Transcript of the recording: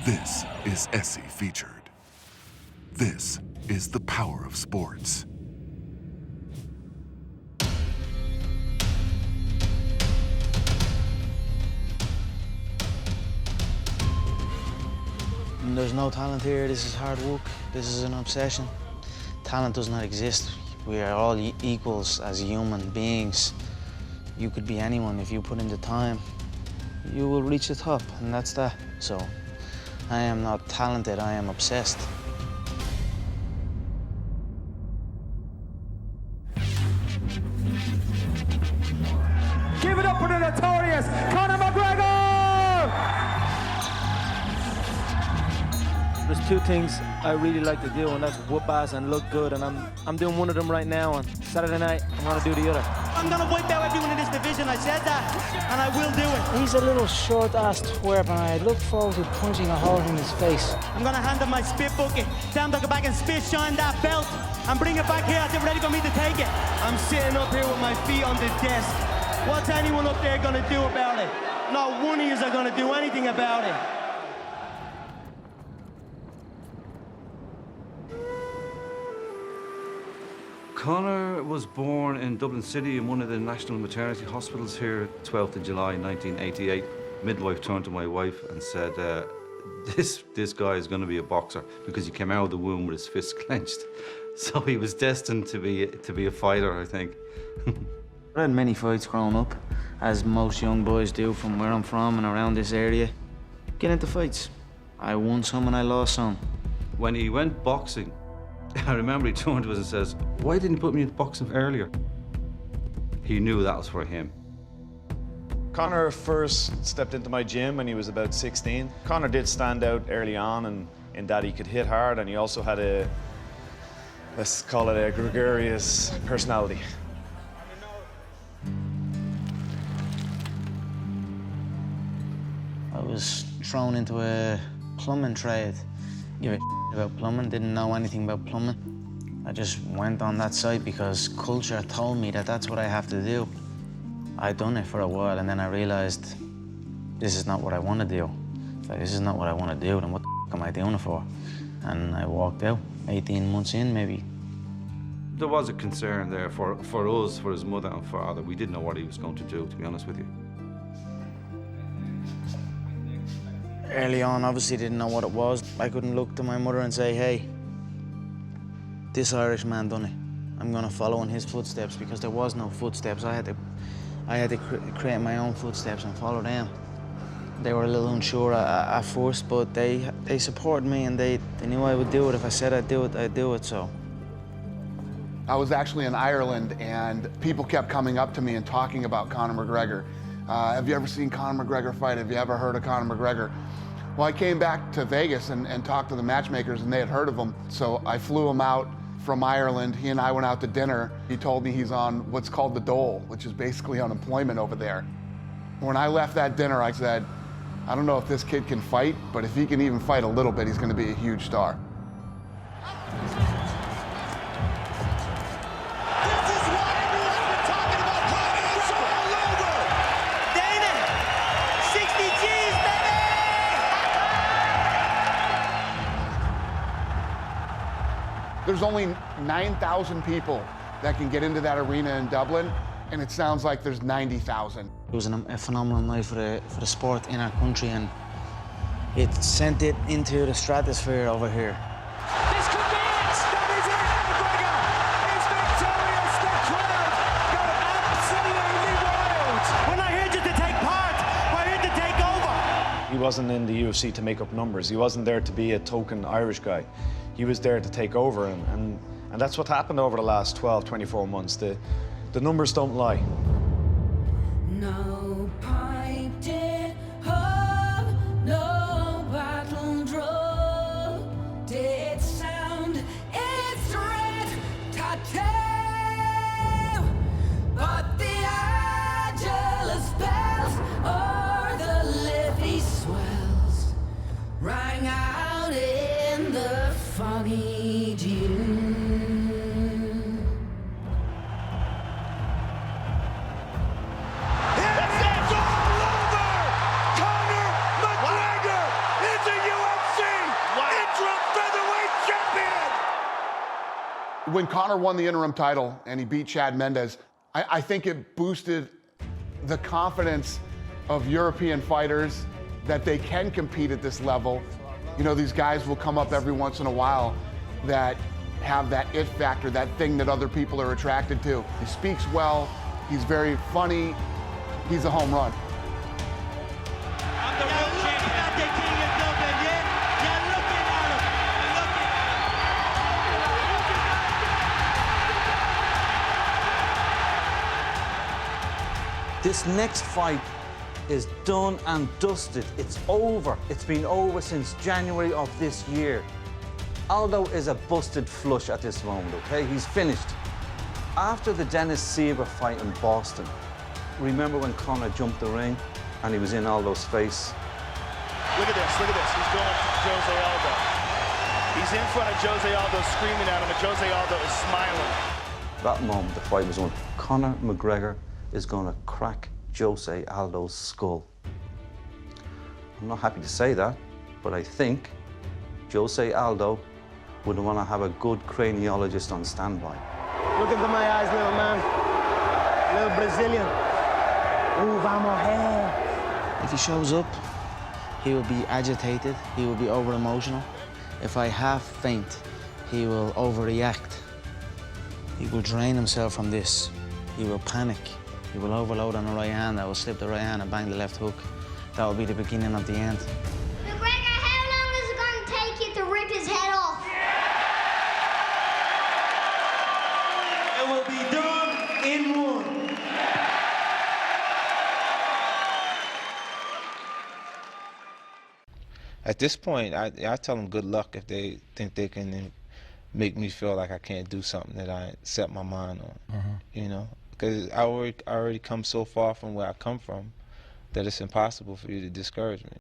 This is Essie Featured. This is the power of sports. There's no talent here. This is hard work. This is an obsession. Talent does not exist. We are all equals as human beings. You could be anyone if you put in the time. You will reach the top, and that's that. So, I am not talented, I am obsessed. Give it up for the notorious Conor McGregor! There's two things I really like to do, and that's whoop ass and look good, and I'm doing one of them right now, and Saturday night, I'm gonna do the other. I'm gonna wipe out everyone in this division, I said that, and I will do it. He's a little short-ass twerp, and I look forward to punching a hole in his face. I'm gonna hand him my spit bucket, tell him to go back and spit shine that belt, and bring it back here, they're ready for me to take it. I'm sitting up here with my feet on this desk. What's anyone up there gonna do about it? Not one of you are gonna do anything about it. Conor was born in Dublin City in one of the national maternity hospitals here, 12th of July 1988. Midwife turned to my wife and said, this guy is going to be a boxer, because he came out of the womb with his fists clenched. So he was destined to be a fighter, I think. I had many fights growing up, as most young boys do from where I'm from and around this area. Get into fights. I won some and I lost some. When he went boxing, I remember he turned to us and says, "Why didn't you put me in boxing earlier?" He knew that was for him. Conor first stepped into my gym when he was about 16. Conor did stand out early on in that he could hit hard, and he also had let's call it a gregarious personality. I was thrown into a plumbing trade. Give a about plumbing, didn't know anything about plumbing. I just went on that site because culture told me that that's what I have to do. I'd done it for a while, and then I realized this is not what I want to do. It's like, this is not what I want to do, then what the f am I doing it for? And I walked out, 18 months in, maybe. There was a concern there for us, for his mother and father. We didn't know what he was going to do, to be honest with you. Early on, obviously didn't know what it was. I couldn't look to my mother and say, hey, this Irish man done it. I'm gonna follow in his footsteps, because there was no footsteps. I had to create my own footsteps and follow them. They were a little unsure at first, but they supported me, and they knew I would do it. If I said I'd do it, I'd do it, so. I was actually in Ireland, and people kept coming up to me and talking about Conor McGregor. Have you ever seen Conor McGregor fight? Have you ever heard of Conor McGregor? Well, I came back to Vegas and talked to the matchmakers, and they had heard of him. So I flew him out from Ireland. He and I went out to dinner. He told me he's on what's called the dole, which is basically unemployment over there. When I left that dinner, I said, I don't know if this kid can fight, but if he can even fight a little bit, he's going to be a huge star. There's only 9,000 people that can get into that arena in Dublin, and it sounds like there's 90,000. It was a phenomenal night for the sport in our country, and it sent it into the stratosphere over here. This could be it! That is it! McGregor is victorious! The crowd go absolutely wild! We're not here just to take part, we're here to take over! He wasn't in the UFC to make up numbers. He wasn't there to be a token Irish guy. He was there to take over, and that's what happened over the last 12, 24 months. The numbers don't lie. No pipe did hold, no battle draw, did sound its red tattoo, but the Angelus bells or the Liffey swells rang out in the foggy dew. That's it! When Conor won the interim title and he beat Chad Mendes, I think it boosted the confidence of European fighters that they can compete at this level. You know, these guys will come up every once in a while that have that it factor, that thing that other people are attracted to. He speaks well, he's very funny, he's a home run. I'm the real champion. At the King of Dublin, yeah? You're looking at him. Looking at him. This next fight is done and dusted. It's over. It's been over since January of this year. Aldo is a busted flush at this moment, okay? He's finished. After the Dennis Sieber fight in Boston, remember when Conor jumped the ring and he was in Aldo's face? Look at this, look at this. He's going up to Jose Aldo. He's in front of Jose Aldo screaming at him, and Jose Aldo is smiling. That moment, the fight was on. Conor McGregor is going to crack Jose Aldo's skull. I'm not happy to say that, but I think Jose Aldo would want to have a good craniologist on standby. Look into my eyes, little man. Little Brazilian. Ooh, vamos, hey. If he shows up, he will be agitated, he will be over-emotional. If I half faint, he will overreact. He will drain himself from this. He will panic. He will overload on the right hand. I will slip the right hand and bang the left hook. That will be the beginning of the end. McGregor, how long is it going to take you to rip his head off? It will be done in one. At this point, I tell them good luck if they think they can make me feel like I can't do something that I set my mind on, you know? Because I already come so far from where I come from that it's impossible for you to discourage me.